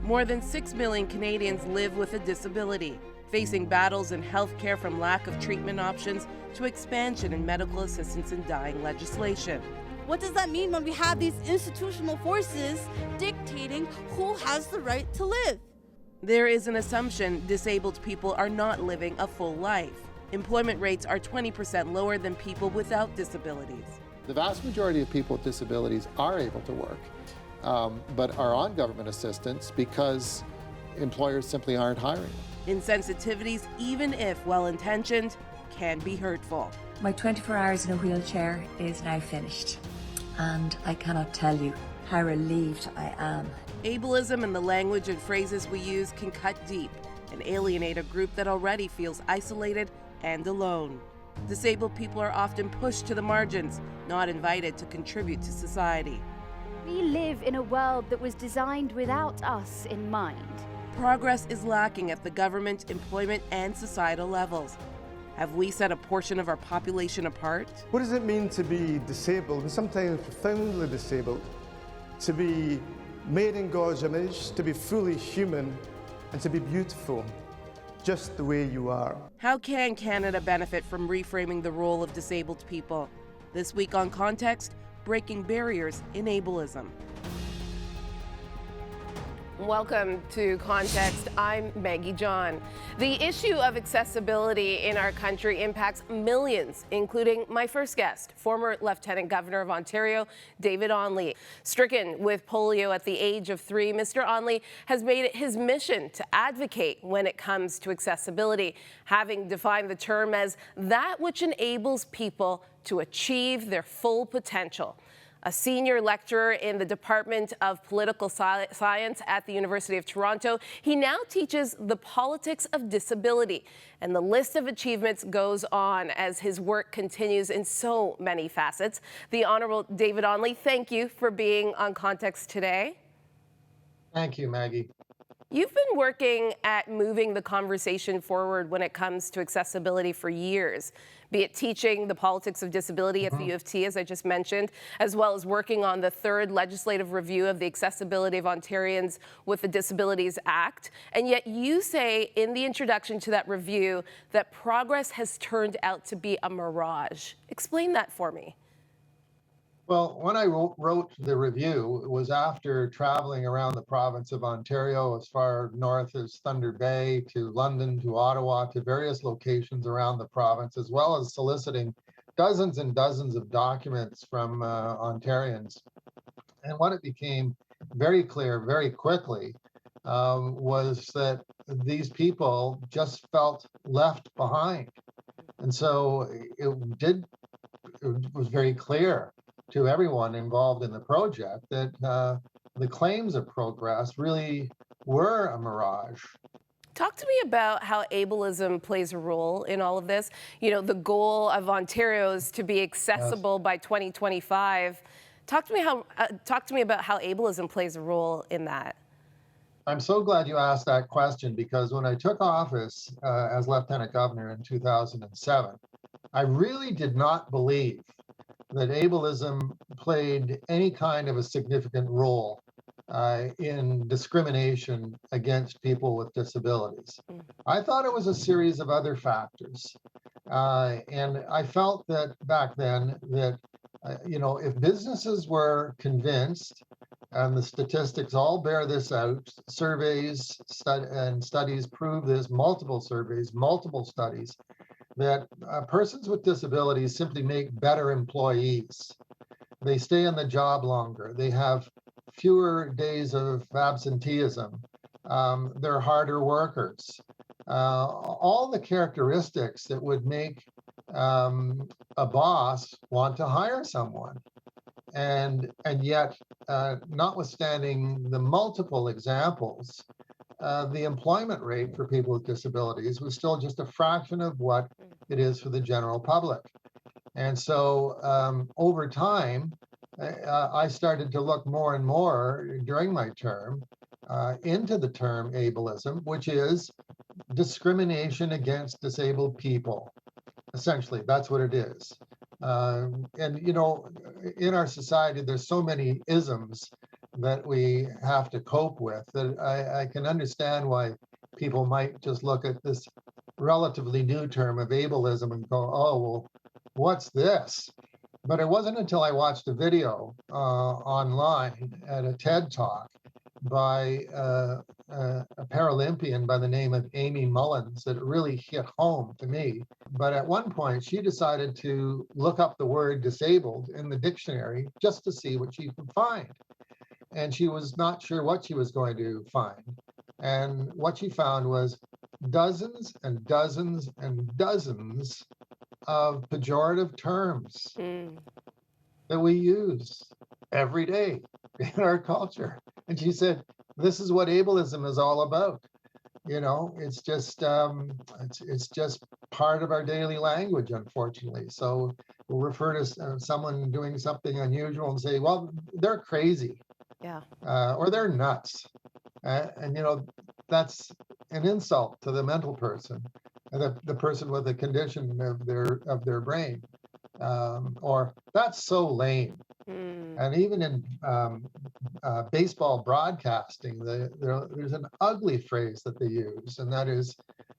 More than 6 million Canadians live with a disability, facing battles in healthcare from lack of treatment options to expansion in medical assistance and dying legislation. What does that mean when we have these institutional forces dictating who has the right to live? There is an assumption disabled people are not living a full life. Employment rates are 20% lower than people without disabilities. The vast majority of people with disabilities are able to work, but are on government assistance because employers simply aren't hiring them. Insensitivities, even if well-intentioned, can be hurtful. My 24 hours in a wheelchair is now finished, and I cannot tell you how relieved I am. Ableism and the language and phrases we use can cut deep and alienate a group that already feels isolated and alone. Disabled people are often pushed to the margins, not invited to contribute to society. We live in a world that was designed without us in mind. Progress is lacking at the government, employment, and societal levels. Have we set a portion of our population apart? What does it mean to be disabled, and sometimes profoundly disabled? To be made in God's image, to be fully human, and to be beautiful, just the way you are. How can Canada benefit from reframing the role of disabled people? This week on Context, breaking barriers in ableism. Welcome to Context. I'm Maggie John. The issue of accessibility in our country impacts millions, including my first guest, former Lieutenant Governor of Ontario, David Onley. Stricken with polio at the age of 3, Mr. Onley has made it his mission to advocate when it comes to accessibility, having defined the term as that which enables people to achieve their full potential. A senior lecturer in the Department of Political Science at the University of Toronto, he now teaches the politics of disability. And the list of achievements goes on as his work continues in so many facets. The Honourable David Onley, thank you for being on Context today. Thank you, Maggie. You've been working at moving the conversation forward when it comes to accessibility for years, be it teaching the politics of disability at the U of T, as I just mentioned, as well as working on the 3rd legislative review of the Accessibility of Ontarians with the Disabilities Act. And yet you say in the introduction to that review that progress has turned out to be a mirage. Explain that for me. Well, when I wrote the review, it was after traveling around the province of Ontario as far north as Thunder Bay to London to Ottawa to various locations around the province, as well as soliciting dozens and dozens of documents from Ontarians. And what it became very clear very quickly was that these people just felt left behind. And so it was very clear to everyone involved in the project that the claims of progress really were a mirage. Talk to me about how ableism plays a role in all of this. You know, the goal of Ontario is to be accessible by 2025. Talk to me about how ableism plays a role in that. I'm so glad you asked that question, because when I took office as Lieutenant Governor in 2007, I really did not believe that ableism played any kind of a significant role in discrimination against people with disabilities. I thought it was a series of other factors. And I felt that back then that, if businesses were convinced, and the statistics all bear this out, surveys and studies prove this, multiple surveys, multiple studies, that persons with disabilities simply make better employees. They stay in the job longer. They have fewer days of absenteeism. They're harder workers. All the characteristics that would make a boss want to hire someone. And yet, notwithstanding the multiple examples, the employment rate for people with disabilities was still just a fraction of what it is for the general public. And so over time, I started to look more and more during my term into the term ableism, which is discrimination against disabled people. Essentially, that's what it is. And, in our society, there's so many isms that we have to cope with, that I can understand why people might just look at this relatively new term of ableism and go, oh, well, what's this? But it wasn't until I watched a video online at a TED Talk by a Paralympian by the name of Amy Mullins that really hit home to me. But at one point, she decided to look up the word disabled in the dictionary just to see what she could find. And she was not sure what she was going to find. And what she found was dozens and dozens and dozens of pejorative terms that we use every day in our culture. And she said, this is what ableism is all about. You know, it's just part of our daily language, unfortunately. So we'll refer to someone doing something unusual and say, well, they're crazy. Yeah. Or they're nuts. And, you know, that's an insult to the mental person, the person with a condition of their brain. Or that's so lame. And even in baseball broadcasting, there's an ugly phrase that they use, and that is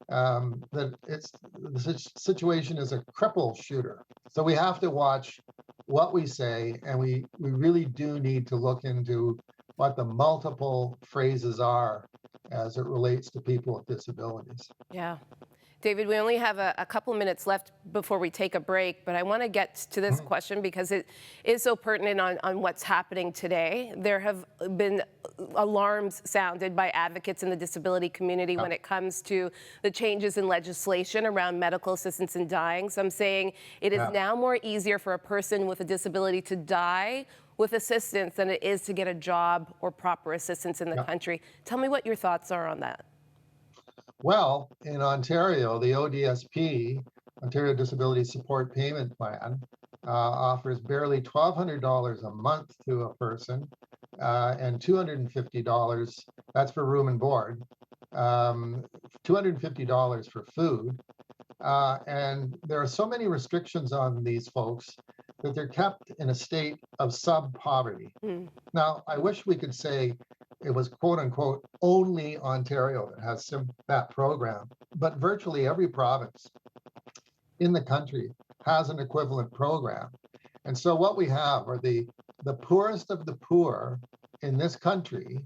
that the situation is a cripple shooter. So we have to watch what we say, and we really do need to look into what the multiple phrases are as it relates to people with disabilities. Yeah. David, we only have a couple minutes left before we take a break, but I want to get to this question because it is so pertinent on what's happening today. There have been alarms sounded by advocates in the disability community when it comes to the changes in legislation around medical assistance in dying. Some saying it is now more easier for a person with a disability to die with assistance than it is to get a job or proper assistance in the country. Tell me what your thoughts are on that. Well, in Ontario, the ODSP, Ontario Disability Support Payment Plan, offers barely $1,200 a month to a person and $250, that's for room and board, $250 for food. And there are so many restrictions on these folks that they're kept in a state of sub-poverty. Now, I wish we could say it was quote unquote only Ontario that has that program, but virtually every province in the country has an equivalent program. And so what we have are the poorest of the poor in this country,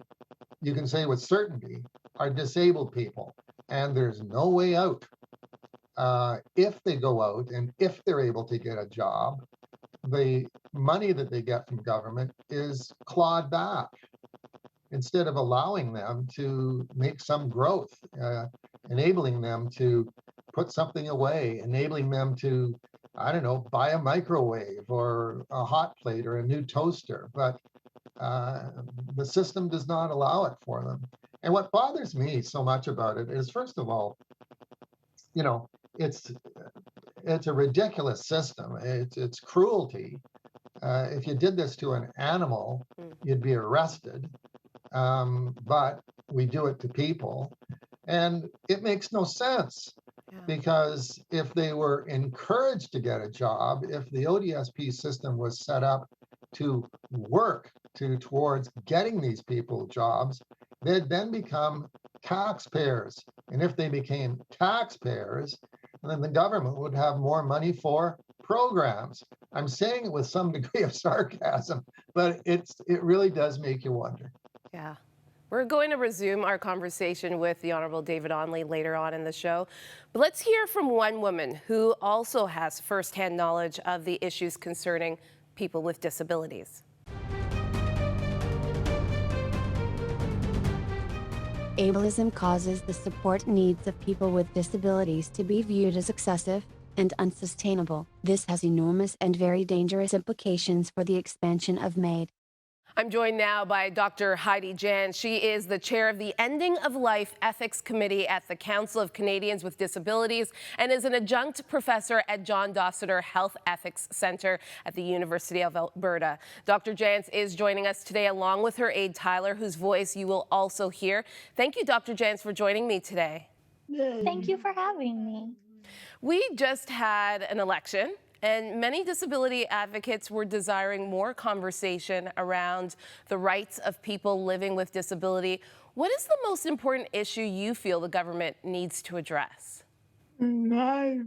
you can say with certainty, are disabled people. And there's no way out. If they go out and if they're able to get a job, the money that they get from government is clawed back, instead of allowing them to make some growth, enabling them to put something away, enabling them to, I don't know, buy a microwave or a hot plate or a new toaster. But the system does not allow it for them. And what bothers me so much about it is, first of all, you know, it's a ridiculous system. It's cruelty. If you did this to an animal, you'd be arrested. But we do it to people, and it makes no sense, because if they were encouraged to get a job, if the ODSP system was set up to work towards getting these people jobs, they'd then become taxpayers. And if they became taxpayers, then the government would have more money for programs. I'm saying it with some degree of sarcasm, but it really does make you wonder. Yeah. We're going to resume our conversation with the Honorable David Onley later on in the show. But let's hear from one woman who also has firsthand knowledge of the issues concerning people with disabilities. Ableism causes the support needs of people with disabilities to be viewed as excessive and unsustainable. This has enormous and very dangerous implications for the expansion of MAID. I'm joined now by Dr. Maggie John. She is the chair of the Ending of Life Ethics Committee at the Council of Canadians with Disabilities and is an adjunct professor at John Dossiter Health Ethics Centre at the University of Alberta. Dr. John is joining us today along with her aide Tyler, whose voice you will also hear. Thank you, Dr. John, for joining me today. Thank you for having me. We just had an election, and many disability advocates were desiring more conversation around the rights of people living with disability. What is the most important issue you feel the government needs to address? In my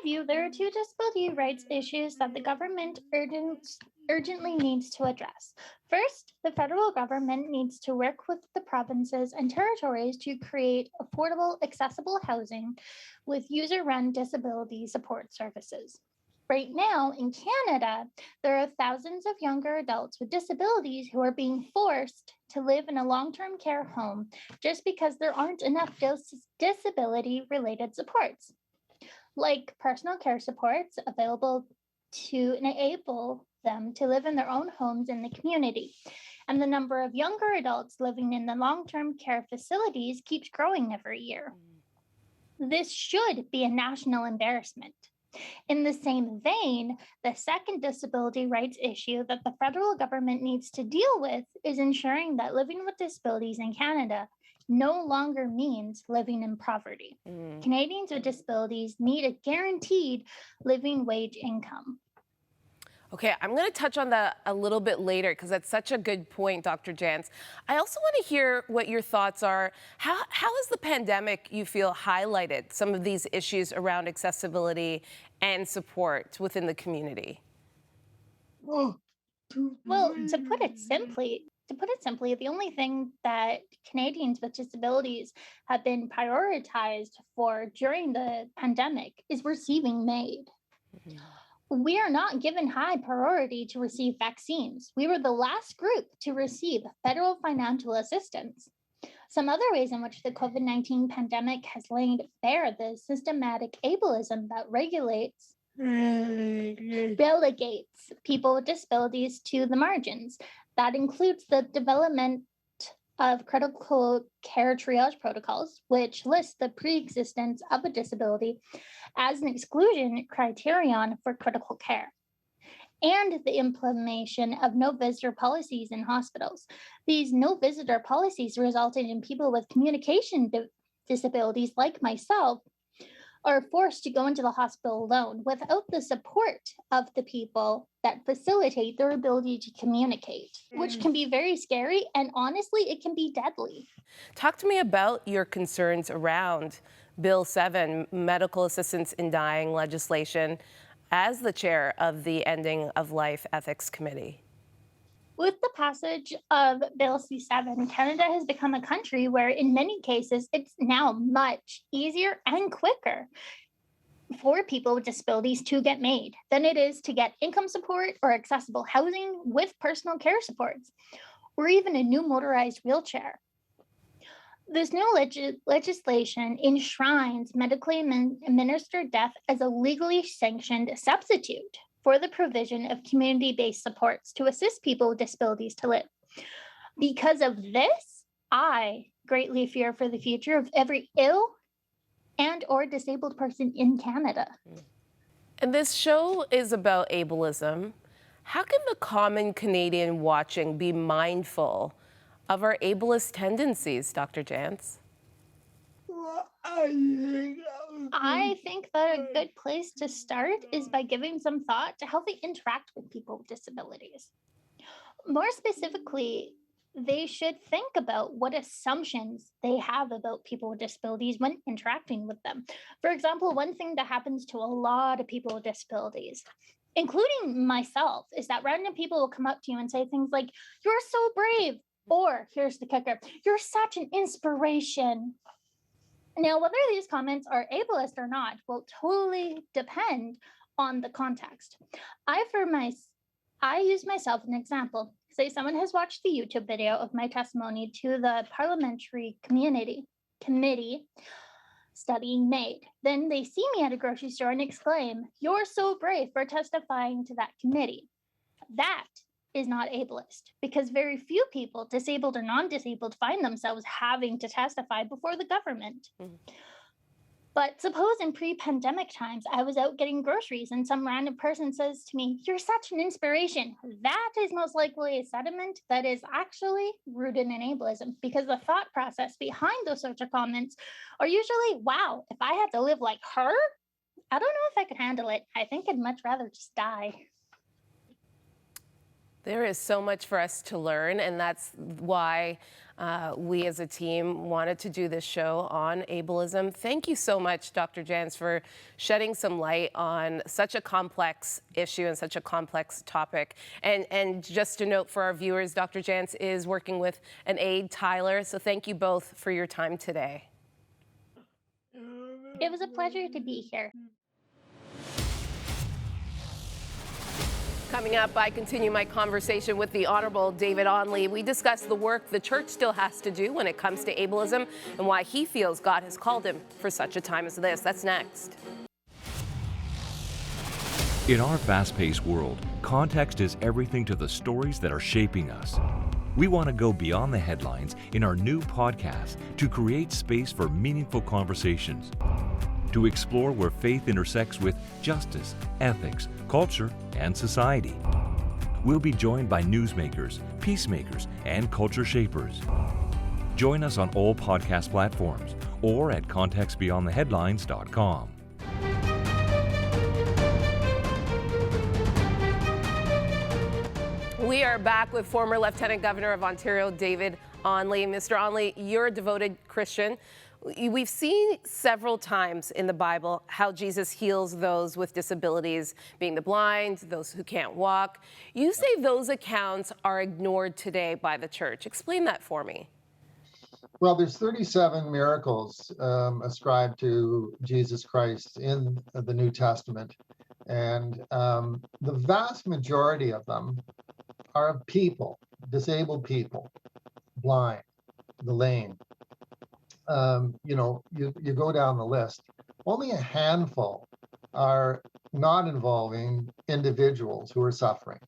view, there are two disability rights issues that the government urgently needs to address. First, the federal government needs to work with the provinces and territories to create affordable, accessible housing with user-run disability support services. Right now, in Canada, there are thousands of younger adults with disabilities who are being forced to live in a long-term care home just because there aren't enough disability-related supports, like personal care supports available to enable them to live in their own homes in the community. And the number of younger adults living in the long-term care facilities keeps growing every year. This should be a national embarrassment. In the same vein, the second disability rights issue that the federal government needs to deal with is ensuring that living with disabilities in Canada no longer means living in poverty. Canadians with disabilities need a guaranteed living wage income. Okay, I'm going to touch on that a little bit later because that's such a good point, Dr. Jantz. I also want to hear what your thoughts are. How has the pandemic, you feel, highlighted some of these issues around accessibility and support within the community? Well, to put it simply, the only thing that Canadians with disabilities have been prioritized for during the pandemic is receiving aid. We are not given high priority to receive vaccines. We were the last group to receive federal financial assistance. Some other ways in which the COVID-19 pandemic has laid bare the systematic ableism that relegates people with disabilities to the margins. That includes the development of critical care triage protocols, which list the pre-existence of a disability as an exclusion criterion for critical care, and the implementation of no visitor policies in hospitals. These no visitor policies resulted in people with communication disabilities like myself are forced to go into the hospital alone without the support of the people that facilitate their ability to communicate, which can be very scary, and honestly, it can be deadly. Talk to me about your concerns around Bill 7, medical assistance in dying legislation, as the chair of the Ending of Life Ethics Committee. With the passage of Bill C7, Canada has become a country where, in many cases, it's now much easier and quicker for people with disabilities to get made than it is to get income support or accessible housing with personal care supports, or even a new motorized wheelchair. This new legislation enshrines medically administered death as a legally sanctioned substitute for the provision of community-based supports to assist people with disabilities to live. Because of this, I greatly fear for the future of every ill and or disabled person in Canada. And this show is about ableism. How can the common Canadian watching be mindful of our ableist tendencies, Dr. Jantz? I think that a good place to start is by giving some thought to how they interact with people with disabilities. More specifically, they should think about what assumptions they have about people with disabilities when interacting with them. For example, one thing that happens to a lot of people with disabilities, including myself, is that random people will come up to you and say things like, "You're so brave," or here's the kicker, "You're such an inspiration." Now, whether these comments are ableist or not will totally depend on the context. I use myself as an example. Say someone has watched the YouTube video of my testimony to the Parliamentary Committee studying MAID. Then they see me at a grocery store and exclaim, "You're so brave for testifying to that committee." That is not ableist, because very few people, disabled or non-disabled, find themselves having to testify before the government. But suppose in pre-pandemic times, I was out getting groceries and some random person says to me, "You're such an inspiration." That is most likely a sentiment that is actually rooted in ableism, because the thought process behind those sorts of comments are usually, wow, if I had to live like her, I don't know if I could handle it. I think I'd much rather just die. There is so much for us to learn, and that's why we as a team wanted to do this show on ableism. Thank you so much, Dr. Jans, for shedding some light on such a complex issue and such a complex topic. And just a note for our viewers, Dr. Jans is working with an aide, Tyler, so thank you both for your time today. It was a pleasure to be here. Coming up, I continue my conversation with the Honorable David Onley. We discuss the work the church still has to do when it comes to ableism and why he feels God has called him for such a time as this. That's next. In our fast-paced world, context is everything to the stories that are shaping us. We want to go beyond the headlines in our new podcast to create space for meaningful conversations, to explore where faith intersects with justice, ethics, culture, and society. We'll be joined by newsmakers, peacemakers, and culture shapers. Join us on all podcast platforms or at contextbeyondtheheadlines.com. We are back with former Lieutenant Governor of Ontario, David Onley. Mr. Onley, you're a devoted Christian. We've seen several times in the Bible how Jesus heals those with disabilities, being the blind, those who can't walk. You say those accounts are ignored today by the church. Explain that for me. Well, there's 37 miracles ascribed to Jesus Christ in the New Testament. And the vast majority of them are of people, disabled people, blind, the lame. You go down the list. Only a handful are not involving individuals who are suffering.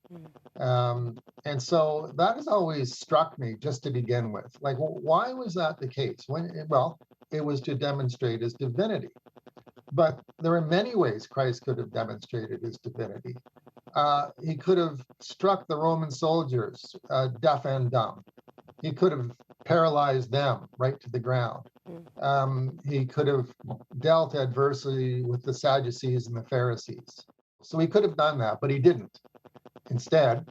And so that has always struck me just to begin with. Like, why was that the case? Well, it was to demonstrate his divinity. But there are many ways Christ could have demonstrated his divinity. He could have struck the Roman soldiers deaf and dumb. He could have paralyzed them right to the ground. He could have dealt adversely with the Sadducees and the Pharisees. So he could have done that, but he didn't. Instead,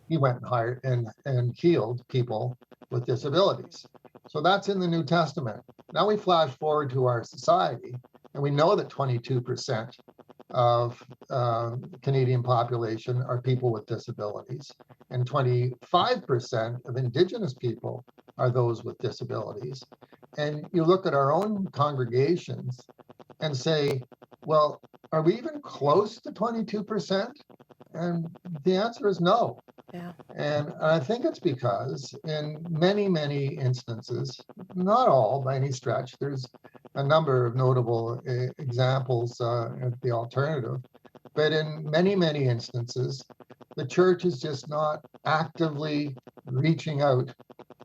he went and hired and healed people with disabilities. So that's in the New Testament. Now we flash forward to our society, and we know that 22% of Canadian population are people with disabilities, and 25% of Indigenous people are those with disabilities. And you look at our own congregations and say, well, are we even close to 22%? And the answer is no. Yeah. And I think it's because in many, many instances, not all by any stretch, there's a number of notable examples of the alternative, but in many, many instances, the church is just not actively reaching out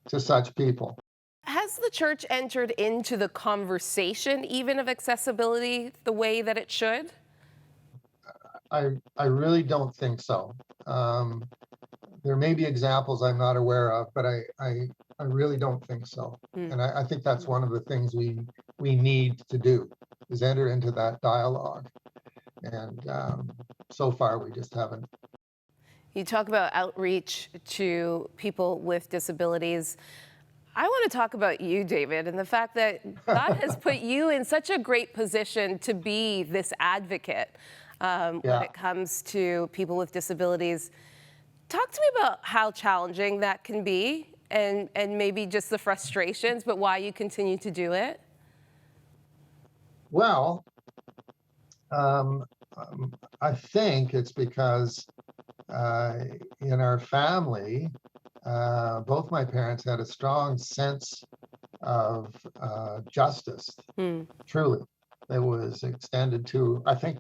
to such people. Has the church entered into the conversation even of accessibility the way that it should? I really don't think so. There may be examples I'm not aware of, but I really don't think so. And I think that's one of the things we need to do, is enter into that dialogue. And so far, we just haven't. You talk about outreach to people with disabilities. I want to talk about you, David, and the fact that God has put you in such a great position to be this advocate when it comes to people with disabilities. Talk to me about how challenging that can be, and maybe just the frustrations, but why you continue to do it. Well, I think it's because in our family, both my parents had a strong sense of justice, truly. It was extended to, I think,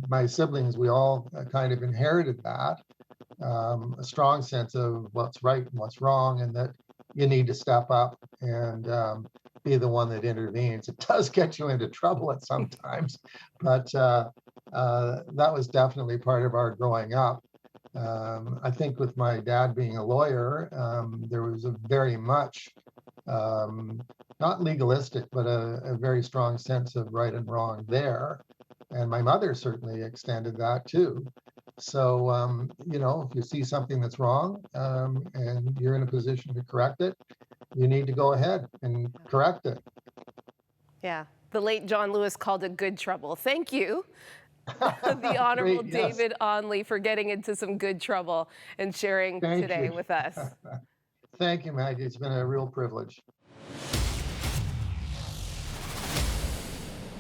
my siblings, we all kind of inherited that, a strong sense of what's right and what's wrong, and that you need to step up and be the one that intervenes. It does get you into trouble at some times, but that was definitely part of our growing up. I think with my dad being a lawyer, there was a very much not legalistic, but a very strong sense of right and wrong there. And my mother certainly extended that too. So, you know, if you see something that's wrong and you're in a position to correct it, you need to go ahead and correct it. Yeah. The late John Lewis called it good trouble. Thank you, the Honorable Great, yes. David Onley, for getting into some good trouble and sharing Thank today you. with us. Thank you, Maggie. It's been a real privilege.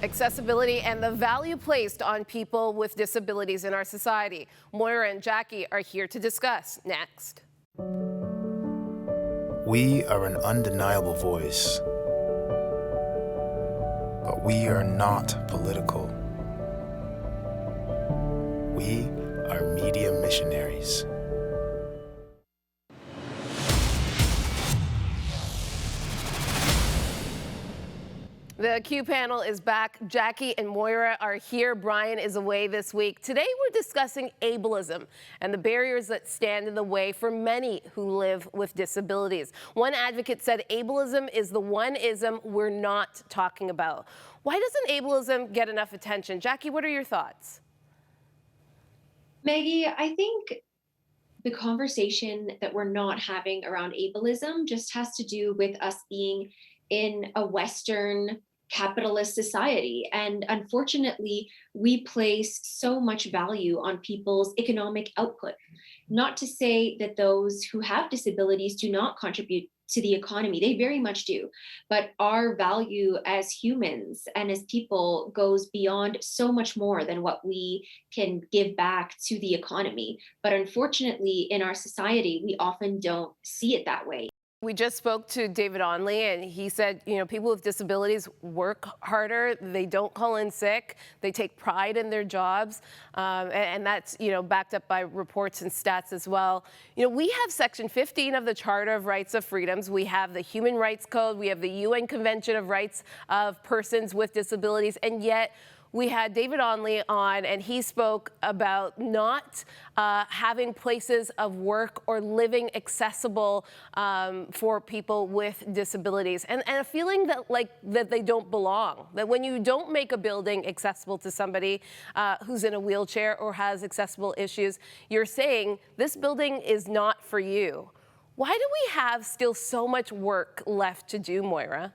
Accessibility and the value placed on people with disabilities in our society. Moira and Jackie are here to discuss. Next. We are an undeniable voice, but we are not political. We are media missionaries. The Q panel is back. Jackie and Moira are here. Brian is away this week. Today we're discussing ableism and the barriers that stand in the way for many who live with disabilities. One advocate said ableism is the one ism we're not talking about. Why doesn't ableism get enough attention? Jackie, what are your thoughts? Maggie, I think the conversation that we're not having around ableism just has to do with us being in a Western capitalist society. And unfortunately, we place so much value on people's economic output. Not to say that those who have disabilities do not contribute to the economy, they very much do. But our value as humans and as people goes beyond so much more than what we can give back to the economy. But unfortunately, in our society, we often don't see it that way. We just spoke to David Onley, and he said, you know, people with disabilities work harder. They don't call in sick. They take pride in their jobs. And that's, you know, backed up by reports and stats as well. You know, we have Section 15 of the Charter of Rights of Freedoms. We have the Human Rights Code. We have the UN Convention of Rights of Persons with Disabilities. And yet, we had David Onley on, and he spoke about not having places of work or living accessible for people with disabilities, and a feeling that that they don't belong. That when you don't make a building accessible to somebody who's in a wheelchair or has accessible issues, you're saying this building is not for you. Why do we have still so much work left to do, Moira?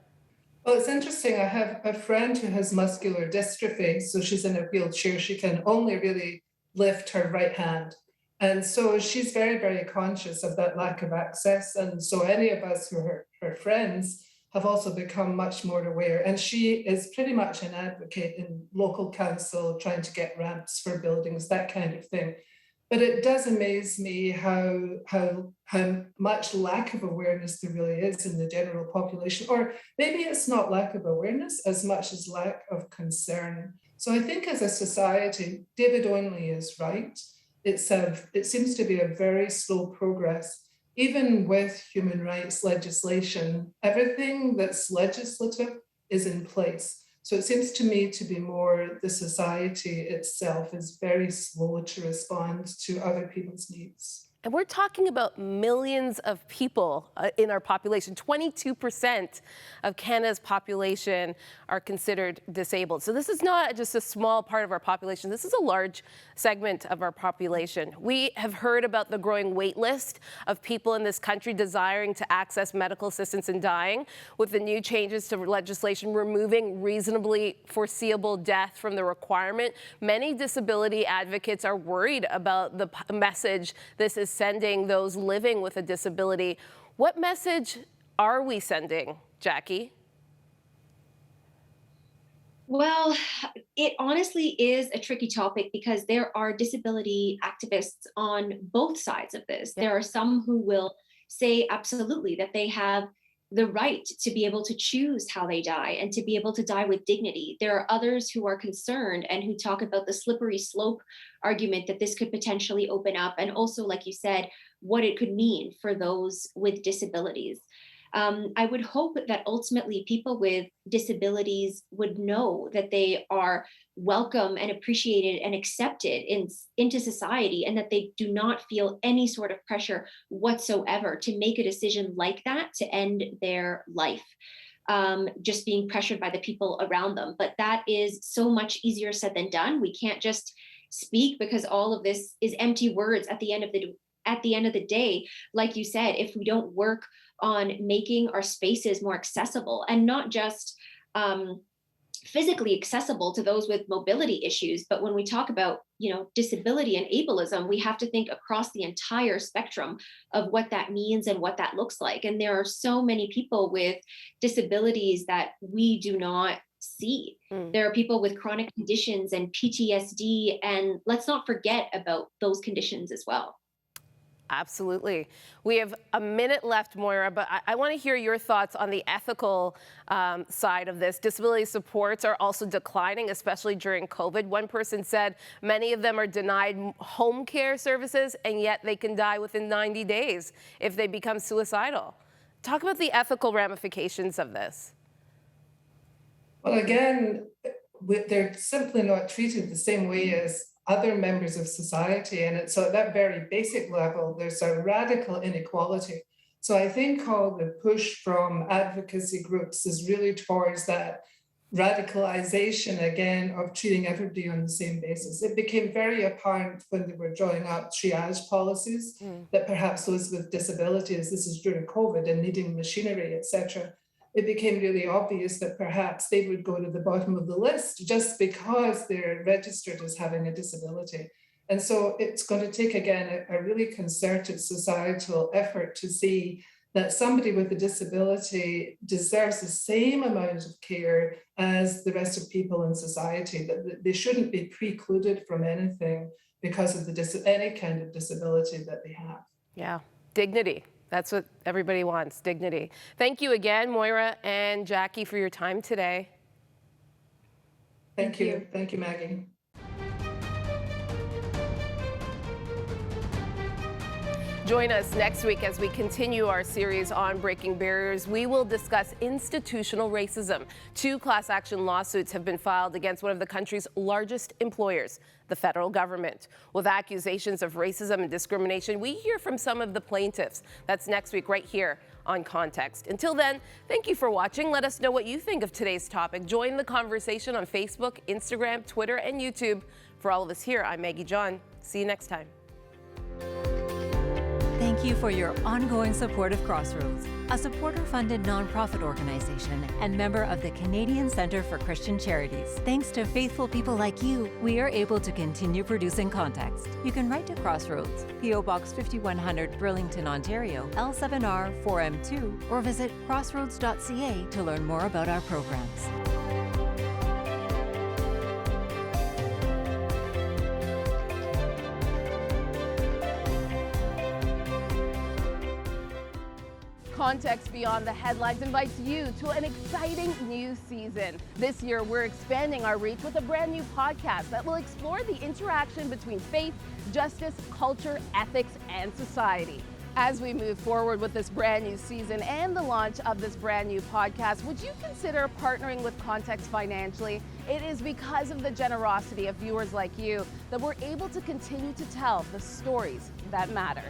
Well, it's interesting. I have a friend who has muscular dystrophy, so she's in a wheelchair. She can only really lift her right hand. And so she's very, very conscious of that lack of access. And so any of us who are her friends have also become much more aware. And she is pretty much an advocate in local council, trying to get ramps for buildings, that kind of thing. But it does amaze me how much lack of awareness there really is in the general population, or maybe it's not lack of awareness as much as lack of concern. So I think as a society, David Onley is right. It seems to be a very slow progress. Even with human rights legislation, everything that's legislative is in place. So it seems to me to be more the society itself is very slow to respond to other people's needs. And we're talking about millions of people in our population. 22% of Canada's population are considered disabled. So this is not just a small part of our population. This is a large segment of our population. We have heard about the growing wait list of people in this country desiring to access medical assistance and dying, with the new changes to legislation removing reasonably foreseeable death from the requirement. Many disability advocates are worried about the message this is sending those living with a disability. What message are we sending, Jackie? Well, it honestly is a tricky topic because there are disability activists on both sides of this. There are some who will say absolutely that they have the right to be able to choose how they die and to be able to die with dignity. There are others who are concerned and who talk about the slippery slope argument that this could potentially open up, and also, like you said, what it could mean for those with disabilities. I would hope that ultimately people with disabilities would know that they are welcome and appreciated and accepted into society, and that they do not feel any sort of pressure whatsoever to make a decision like that to end their life. Just being pressured by the people around them. But that is so much easier said than done. We can't just speak, because all of this is empty words at the end of the day. Like you said, if we don't work on making our spaces more accessible, and not just physically accessible to those with mobility issues, but when we talk about, disability and ableism, we have to think across the entire spectrum of what that means and what that looks like. And there are so many people with disabilities that we do not see. There are people with chronic conditions and PTSD, and let's not forget about those conditions as well. Absolutely. We have a minute left, Moira, but I want to hear your thoughts on the ethical side of this. Disability supports are also declining, especially during COVID. One person said many of them are denied home care services, and yet they can die within 90 days if they become suicidal. Talk about the ethical ramifications of this. Well, again, they're simply not treated the same way as other members of society. And so at that very basic level, there's a radical inequality. So I think all the push from advocacy groups is really towards that radicalization, again, of treating everybody on the same basis. It became very apparent when they were drawing up triage policies that perhaps those with disabilities, this is during COVID and needing machinery, etc., it became really obvious that perhaps they would go to the bottom of the list just because they're registered as having a disability. And so it's going to take, again, a really concerted societal effort to see that somebody with a disability deserves the same amount of care as the rest of people in society, that they shouldn't be precluded from anything because of any kind of disability that they have. Yeah, dignity. That's what everybody wants, dignity. Thank you again, Moira and Jackie, for your time today. Thank you. Thank you, Maggie. Join us next week as we continue our series on breaking barriers. We will discuss institutional racism. 2 class action lawsuits have been filed against one of the country's largest employers, the federal government, with accusations of racism and discrimination. We hear from some of the plaintiffs. That's next week right here on Context. Until then, thank you for watching. Let us know what you think of today's topic. Join the conversation on Facebook, Instagram, Twitter, and YouTube. For all of us here, I'm Maggie John. See you next time. Thank you for your ongoing support of Crossroads, a supporter-funded nonprofit organization and member of the Canadian Centre for Christian Charities. Thanks to faithful people like you, we are able to continue producing Context. You can write to Crossroads, P.O. Box 5100, Burlington, Ontario, L7R 4M2, or visit crossroads.ca to learn more about our programs. Context Beyond the Headlines invites you to an exciting new season. This year, we're expanding our reach with a brand new podcast that will explore the interaction between faith, justice, culture, ethics, and society. As we move forward with this brand new season and the launch of this brand new podcast, would you consider partnering with Context financially? It is because of the generosity of viewers like you that we're able to continue to tell the stories that matter.